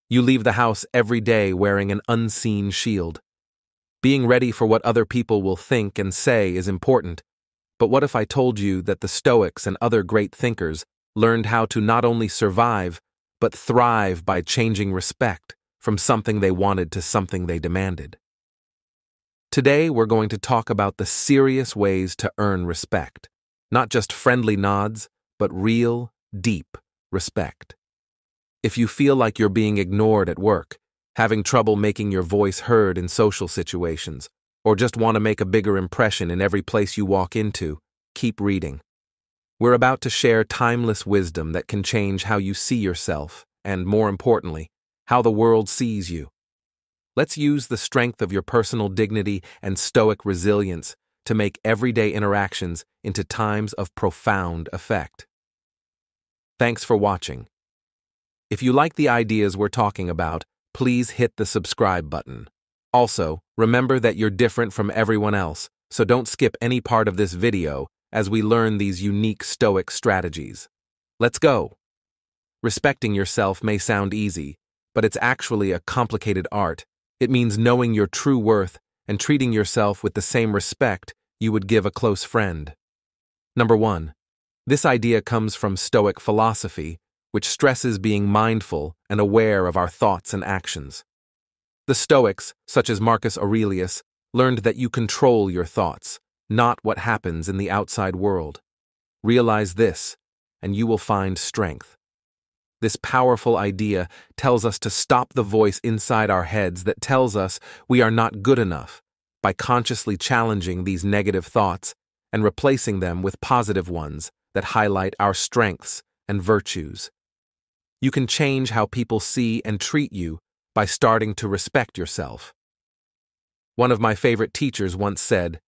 You leave the house every day wearing an unseen shield. Being ready for what other people will think and say is important, but what if I told you that the Stoics and other great thinkers learned how to not only survive, but thrive by changing respect from something they wanted to something they demanded? Today we're going to talk about the serious ways to earn respect, not just friendly nods, but real, deep respect. If you feel like you're being ignored at work, having trouble making your voice heard in social situations, or just want to make a bigger impression in every place you walk into, keep reading. We're about to share timeless wisdom that can change how you see yourself and, more importantly, how the world sees you. Let's use the strength of your personal dignity and stoic resilience to make everyday interactions into times of profound effect. Thanks for watching. If you like the ideas we're talking about, please hit the subscribe button. Also, remember that you're different from everyone else, so don't skip any part of this video as we learn these unique Stoic strategies. Let's go! Respecting yourself may sound easy, but it's actually a complicated art. It means knowing your true worth and treating yourself with the same respect you would give a close friend. Number 1. This idea comes from Stoic philosophy, which stresses being mindful and aware of our thoughts and actions. The Stoics, such as Marcus Aurelius, learned that you control your thoughts, not what happens in the outside world. Realize this, and you will find strength. This powerful idea tells us to stop the voice inside our heads that tells us we are not good enough by consciously challenging these negative thoughts and replacing them with positive ones that highlight our strengths and virtues. You can change how people see and treat you by starting to respect yourself. One of my favorite teachers once said,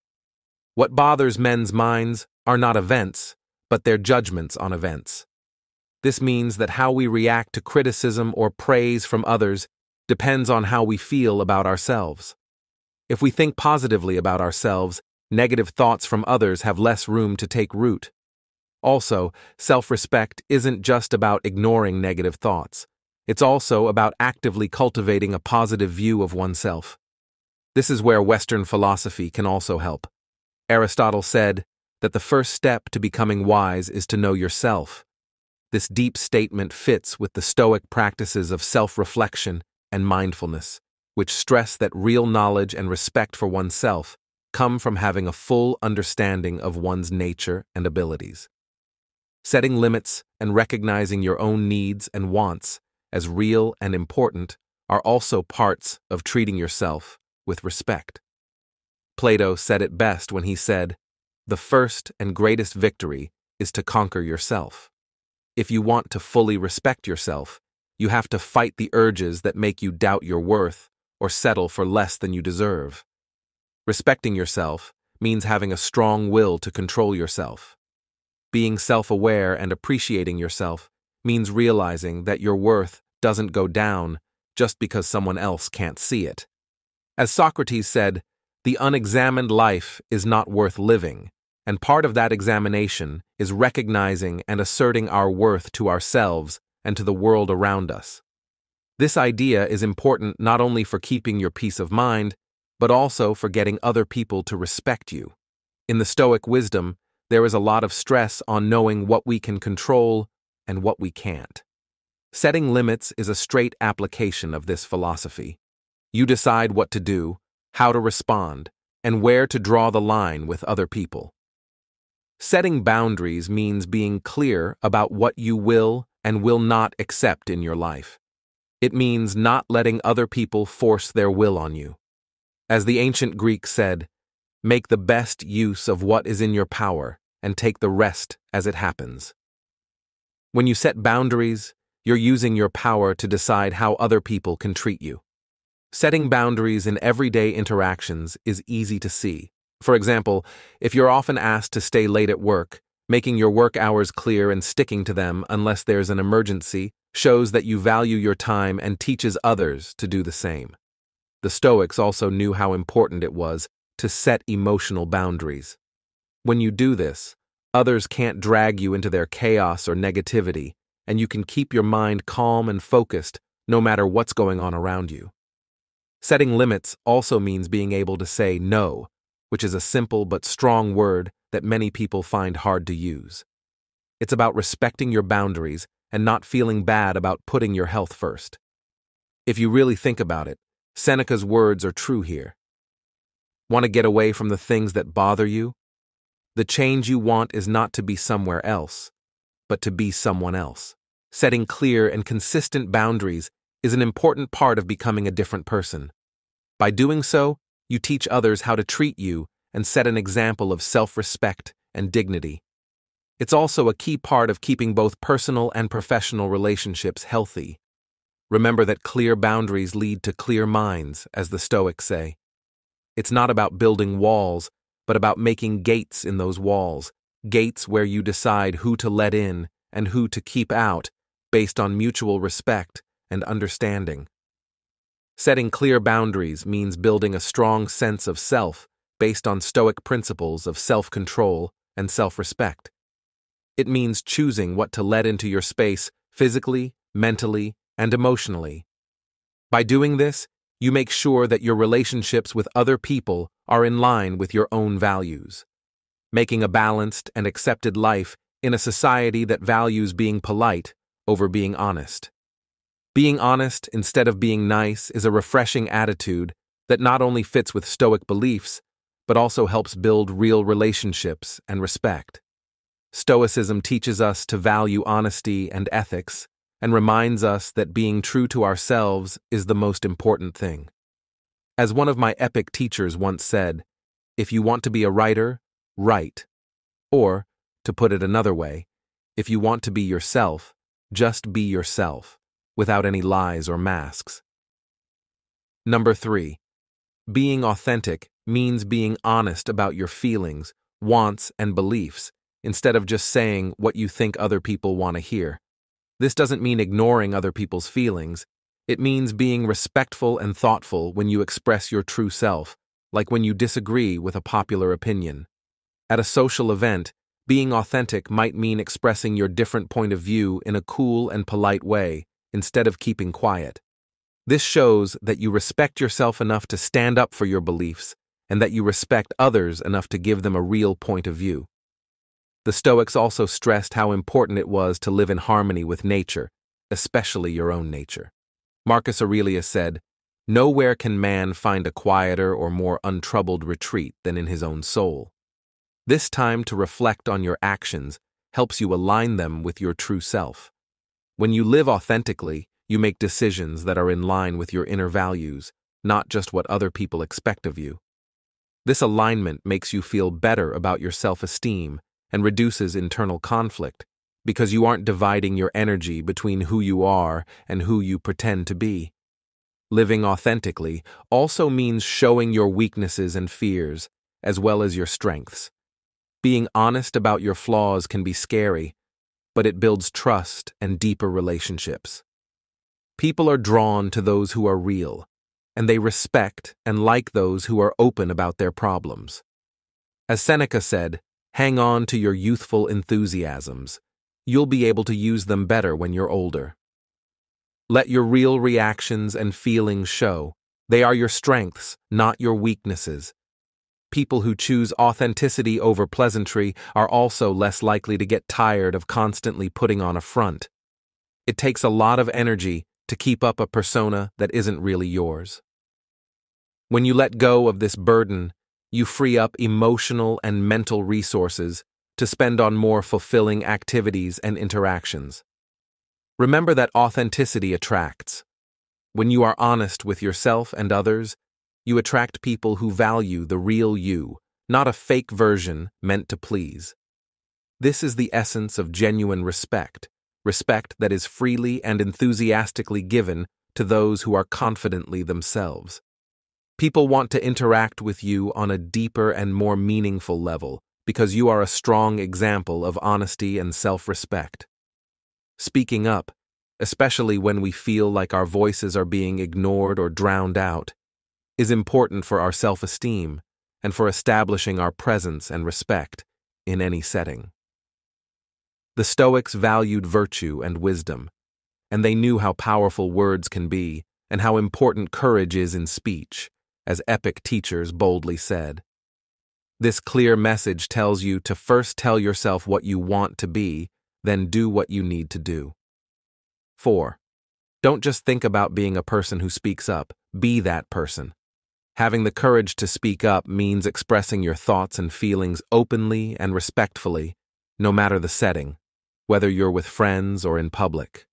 "What bothers men's minds are not events, but their judgments on events." This means that how we react to criticism or praise from others depends on how we feel about ourselves. If we think positively about ourselves, negative thoughts from others have less room to take root. Also, self-respect isn't just about ignoring negative thoughts. It's also about actively cultivating a positive view of oneself. This is where Western philosophy can also help. Aristotle said that the first step to becoming wise is to know yourself. This deep statement fits with the Stoic practices of self-reflection and mindfulness, which stress that real knowledge and respect for oneself come from having a full understanding of one's nature and abilities. Setting limits and recognizing your own needs and wants as real and important are also parts of treating yourself with respect. Plato said it best when he said, "The first and greatest victory is to conquer yourself." If you want to fully respect yourself, you have to fight the urges that make you doubt your worth or settle for less than you deserve. Respecting yourself means having a strong will to control yourself. Being self-aware and appreciating yourself means realizing that your worth doesn't go down just because someone else can't see it. As Socrates said, the unexamined life is not worth living, and part of that examination is recognizing and asserting our worth to ourselves and to the world around us. This idea is important not only for keeping your peace of mind, but also for getting other people to respect you. In the Stoic wisdom, there is a lot of stress on knowing what we can control and what we can't. Setting limits is a straight application of this philosophy. You decide what to do, how to respond, and where to draw the line with other people. Setting boundaries means being clear about what you will and will not accept in your life. It means not letting other people force their will on you. As the ancient Greeks said, "Make the best use of what is in your power and take the rest as it happens." When you set boundaries, you're using your power to decide how other people can treat you. Setting boundaries in everyday interactions is easy to see. For example, if you're often asked to stay late at work, making your work hours clear and sticking to them unless there's an emergency shows that you value your time and teaches others to do the same. The Stoics also knew how important it was to set emotional boundaries. When you do this, others can't drag you into their chaos or negativity, and you can keep your mind calm and focused no matter what's going on around you. Setting limits also means being able to say no, which is a simple but strong word that many people find hard to use. It's about respecting your boundaries and not feeling bad about putting your health first. If you really think about it, Seneca's words are true here. Want to get away from the things that bother you? The change you want is not to be somewhere else, but to be someone else. Setting clear and consistent boundaries is an important part of becoming a different person. By doing so, you teach others how to treat you and set an example of self-respect and dignity. It's also a key part of keeping both personal and professional relationships healthy. Remember that clear boundaries lead to clear minds, as the Stoics say. It's not about building walls, but about making gates in those walls, gates where you decide who to let in and who to keep out based on mutual respect and understanding. Setting clear boundaries means building a strong sense of self based on Stoic principles of self-control and self-respect. It means choosing what to let into your space physically, mentally, and emotionally. By doing this, you make sure that your relationships with other people are in line with your own values, making a balanced and accepted life in a society that values being polite over being honest. Being honest instead of being nice is a refreshing attitude that not only fits with Stoic beliefs, but also helps build real relationships and respect. Stoicism teaches us to value honesty and ethics, and reminds us that being true to ourselves is the most important thing. As one of my epic teachers once said, if you want to be a writer, write. Or, to put it another way, if you want to be yourself, just be yourself, without any lies or masks. Number 3. Being authentic means being honest about your feelings, wants, and beliefs, instead of just saying what you think other people want to hear. This doesn't mean ignoring other people's feelings. It means being respectful and thoughtful when you express your true self, like when you disagree with a popular opinion. At a social event, being authentic might mean expressing your different point of view in a cool and polite way, instead of keeping quiet. This shows that you respect yourself enough to stand up for your beliefs, and that you respect others enough to give them a real point of view. The Stoics also stressed how important it was to live in harmony with nature, especially your own nature. Marcus Aurelius said, "Nowhere can man find a quieter or more untroubled retreat than in his own soul." This time to reflect on your actions helps you align them with your true self. When you live authentically, you make decisions that are in line with your inner values, not just what other people expect of you. This alignment makes you feel better about your self-esteem and reduces internal conflict, because you aren't dividing your energy between who you are and who you pretend to be. Living authentically also means showing your weaknesses and fears, as well as your strengths. Being honest about your flaws can be scary, but it builds trust and deeper relationships. People are drawn to those who are real, and they respect and like those who are open about their problems. As Seneca said, hang on to your youthful enthusiasms. You'll be able to use them better when you're older. Let your real reactions and feelings show. They are your strengths, not your weaknesses. People who choose authenticity over pleasantry are also less likely to get tired of constantly putting on a front. It takes a lot of energy to keep up a persona that isn't really yours. When you let go of this burden, you free up emotional and mental resources to spend on more fulfilling activities and interactions. Remember that authenticity attracts. When you are honest with yourself and others, you attract people who value the real you, not a fake version meant to please. This is the essence of genuine respect, respect that is freely and enthusiastically given to those who are confidently themselves. People want to interact with you on a deeper and more meaningful level because you are a strong example of honesty and self-respect. Speaking up, especially when we feel like our voices are being ignored or drowned out, is important for our self-esteem and for establishing our presence and respect in any setting. The Stoics valued virtue and wisdom. and they knew how powerful words can be and how important courage is in speech, as epic teachers boldly said. This clear message tells you to first tell yourself what you want to be, then do what you need to do. 4. Don't just think about being a person who speaks up, be that person. Having the courage to speak up means expressing your thoughts and feelings openly and respectfully, no matter the setting, whether you're with friends or in public.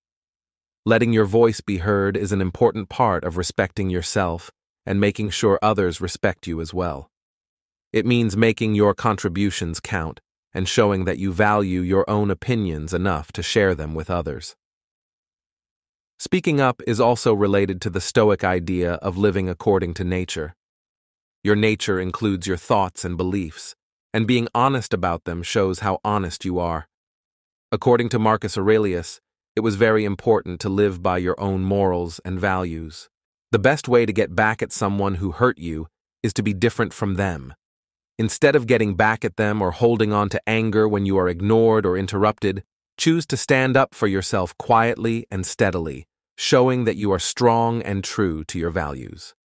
Letting your voice be heard is an important part of respecting yourself and making sure others respect you as well. It means making your contributions count and showing that you value your own opinions enough to share them with others. Speaking up is also related to the Stoic idea of living according to nature. Your nature includes your thoughts and beliefs, and being honest about them shows how honest you are. According to Marcus Aurelius, it was very important to live by your own morals and values. The best way to get back at someone who hurt you is to be different from them. Instead of getting back at them or holding on to anger when you are ignored or interrupted, choose to stand up for yourself quietly and steadily, showing that you are strong and true to your values.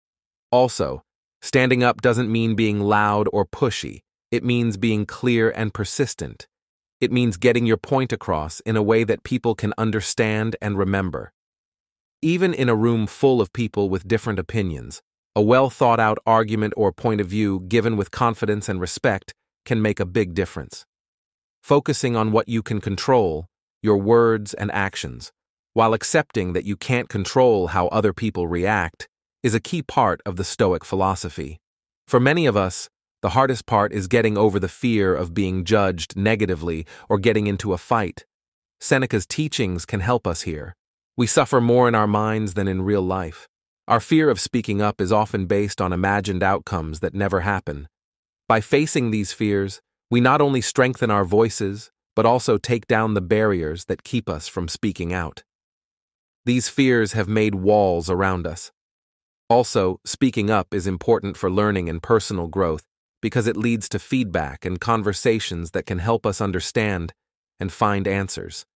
Also, standing up doesn't mean being loud or pushy. It means being clear and persistent. It means getting your point across in a way that people can understand and remember. Even in a room full of people with different opinions, a well-thought-out argument or point of view given with confidence and respect can make a big difference. Focusing on what you can control, your words and actions, while accepting that you can't control how other people react, is a key part of the Stoic philosophy. For many of us, the hardest part is getting over the fear of being judged negatively or getting into a fight. Seneca's teachings can help us here. We suffer more in our minds than in real life. Our fear of speaking up is often based on imagined outcomes that never happen. By facing these fears, we not only strengthen our voices, but also take down the barriers that keep us from speaking out. These fears have made walls around us. Also, speaking up is important for learning and personal growth because it leads to feedback and conversations that can help us understand and find answers.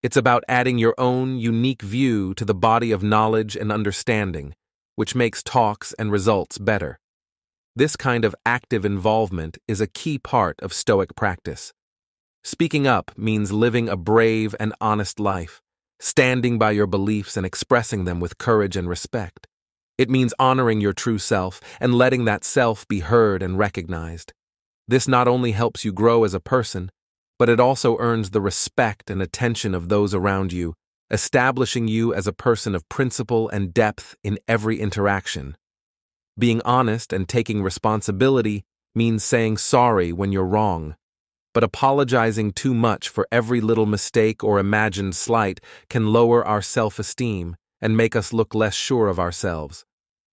It's about adding your own unique view to the body of knowledge and understanding, which makes talks and results better. This kind of active involvement is a key part of Stoic practice. Speaking up means living a brave and honest life, standing by your beliefs and expressing them with courage and respect. It means honoring your true self and letting that self be heard and recognized. This not only helps you grow as a person, but it also earns the respect and attention of those around you, establishing you as a person of principle and depth in every interaction. Being honest and taking responsibility means saying sorry when you're wrong, but apologizing too much for every little mistake or imagined slight can lower our self-esteem and make us look less sure of ourselves.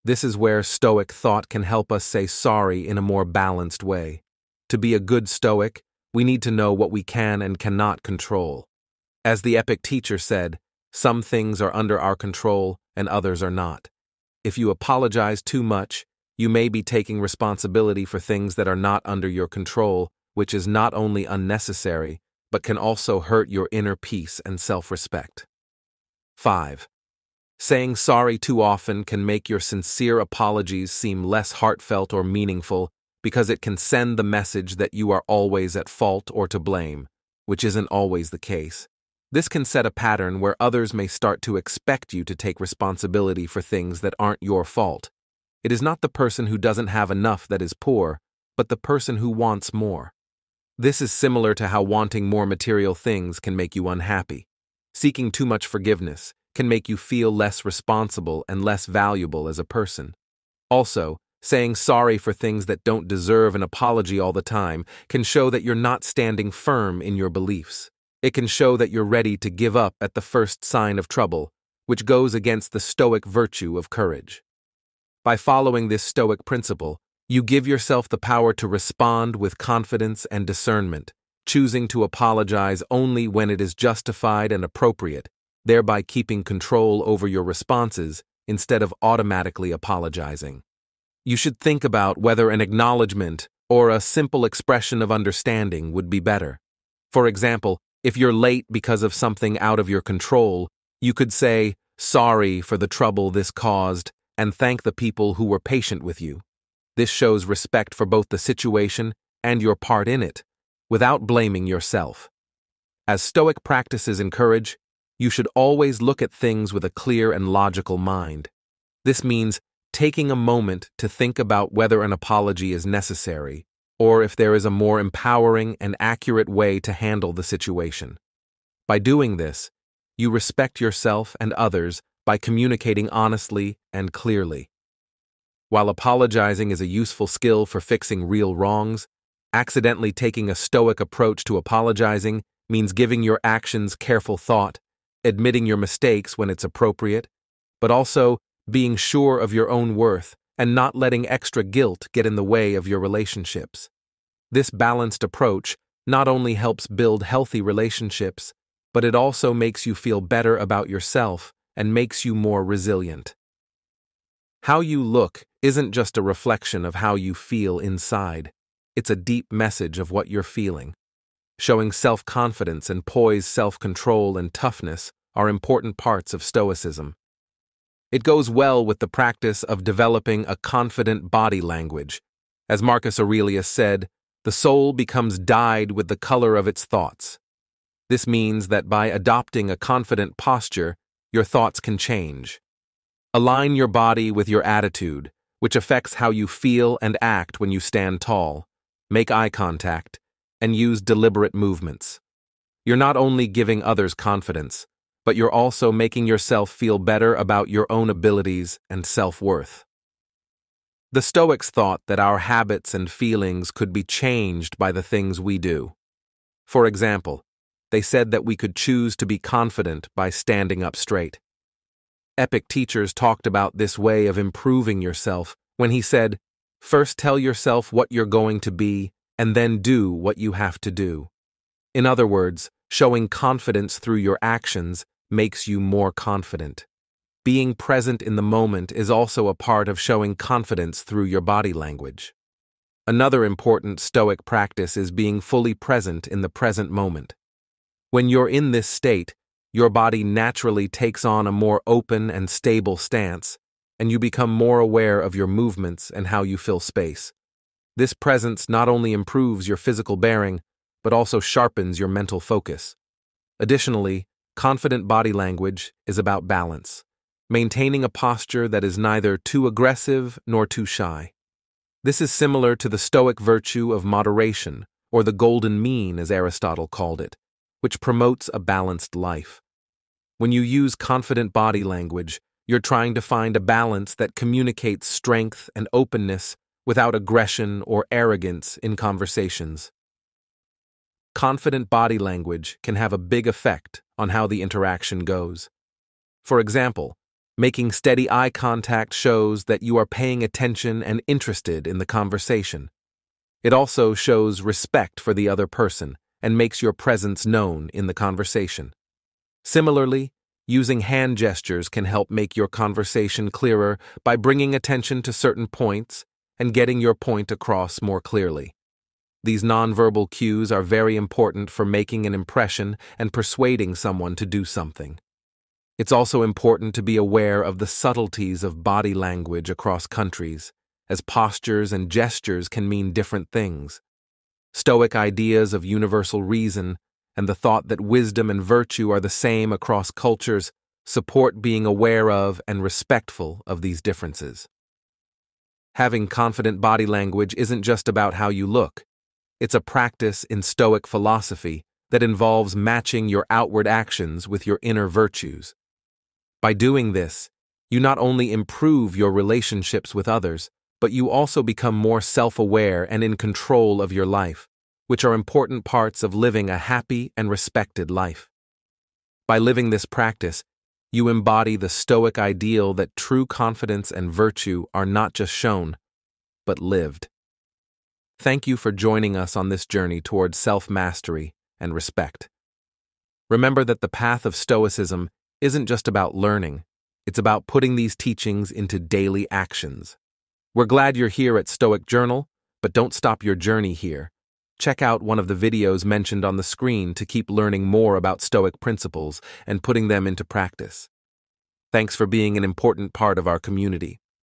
This is where Stoic thought can help us say sorry in a more balanced way. To be a good Stoic, we need to know what we can and cannot control. As the epic teacher said, some things are under our control and others are not. If you apologize too much, you may be taking responsibility for things that are not under your control, which is not only unnecessary, but can also hurt your inner peace and self-respect. 5. Saying sorry too often can make your sincere apologies seem less heartfelt or meaningful because it can send the message that you are always at fault or to blame, which isn't always the case. This can set a pattern where others may start to expect you to take responsibility for things that aren't your fault. It is not the person who doesn't have enough that is poor, but the person who wants more. This is similar to how wanting more material things can make you unhappy. Seeking too much forgiveness can make you feel less responsible and less valuable as a person. Also, saying sorry for things that don't deserve an apology all the time can show that you're not standing firm in your beliefs. It can show that you're ready to give up at the first sign of trouble, which goes against the Stoic virtue of courage. By following this Stoic principle, you give yourself the power to respond with confidence and discernment, choosing to apologize only when it is justified and appropriate, thereby keeping control over your responses instead of automatically apologizing. You should think about whether an acknowledgement or a simple expression of understanding would be better. For example, if you're late because of something out of your control, You could say, "Sorry for the trouble this caused," and thank the people who were patient with you. This shows respect for both the situation and your part in it, without blaming yourself. As Stoic practices encourage, you should always look at things with a clear and logical mind. This means taking a moment to think about whether an apology is necessary, or if there is a more empowering and accurate way to handle the situation. By doing this, you respect yourself and others by communicating honestly and clearly. While apologizing is a useful skill for fixing real wrongs, accidentally taking a Stoic approach to apologizing means giving your actions careful thought, admitting your mistakes when it's appropriate, but also being sure of your own worth and not letting extra guilt get in the way of your relationships. This balanced approach not only helps build healthy relationships, but it also makes you feel better about yourself and makes you more resilient. How you look isn't just a reflection of how you feel inside. It's a deep message of what you're feeling. Showing self-confidence and poised self-control and toughness are important parts of Stoicism. It goes well with the practice of developing a confident body language. As Marcus Aurelius said, the soul becomes dyed with the color of its thoughts. This means that by adopting a confident posture, your thoughts can change. Align your body with your attitude, which affects how you feel and act when you stand tall, make eye contact, and use deliberate movements. You're not only giving others confidence, but you're also making yourself feel better about your own abilities and self-worth. The Stoics thought that our habits and feelings could be changed by the things we do. For example, they said that we could choose to be confident by standing up straight. Epic teachers talked about this way of improving yourself when he said, "First tell yourself what you're going to be, and then do what you have to do." In other words, showing confidence through your actions makes you more confident. Being present in the moment is also a part of showing confidence through your body language. Another important Stoic practice is being fully present in the present moment. When you're in this state, your body naturally takes on a more open and stable stance, and you become more aware of your movements and how you fill space. This presence not only improves your physical bearing, but also sharpens your mental focus. Additionally, confident body language is about balance, maintaining a posture that is neither too aggressive nor too shy. This is similar to the Stoic virtue of moderation, or the golden mean as Aristotle called it, which promotes a balanced life. When you use confident body language, you're trying to find a balance that communicates strength and openness without aggression or arrogance in conversations. Confident body language can have a big effect on how the interaction goes. For example, making steady eye contact shows that you are paying attention and interested in the conversation. It also shows respect for the other person and makes your presence known in the conversation. Similarly, using hand gestures can help make your conversation clearer by bringing attention to certain points and getting your point across more clearly. These nonverbal cues are very important for making an impression and persuading someone to do something. It's also important to be aware of the subtleties of body language across countries, as postures and gestures can mean different things. Stoic ideas of universal reason and the thought that wisdom and virtue are the same across cultures support being aware of and respectful of these differences. Having confident body language isn't just about how you look. It's a practice in Stoic philosophy that involves matching your outward actions with your inner virtues. By doing this, you not only improve your relationships with others, but you also become more self-aware and in control of your life, which are important parts of living a happy and respected life. By living this practice, you embody the Stoic ideal that true confidence and virtue are not just shown, but lived. Thank you for joining us on this journey towards self-mastery and respect. Remember that the path of Stoicism isn't just about learning, it's about putting these teachings into daily actions. We're glad you're here at Stoic Journal, but don't stop your journey here. Check out one of the videos mentioned on the screen to keep learning more about Stoic principles and putting them into practice. Thanks for being an important part of our community.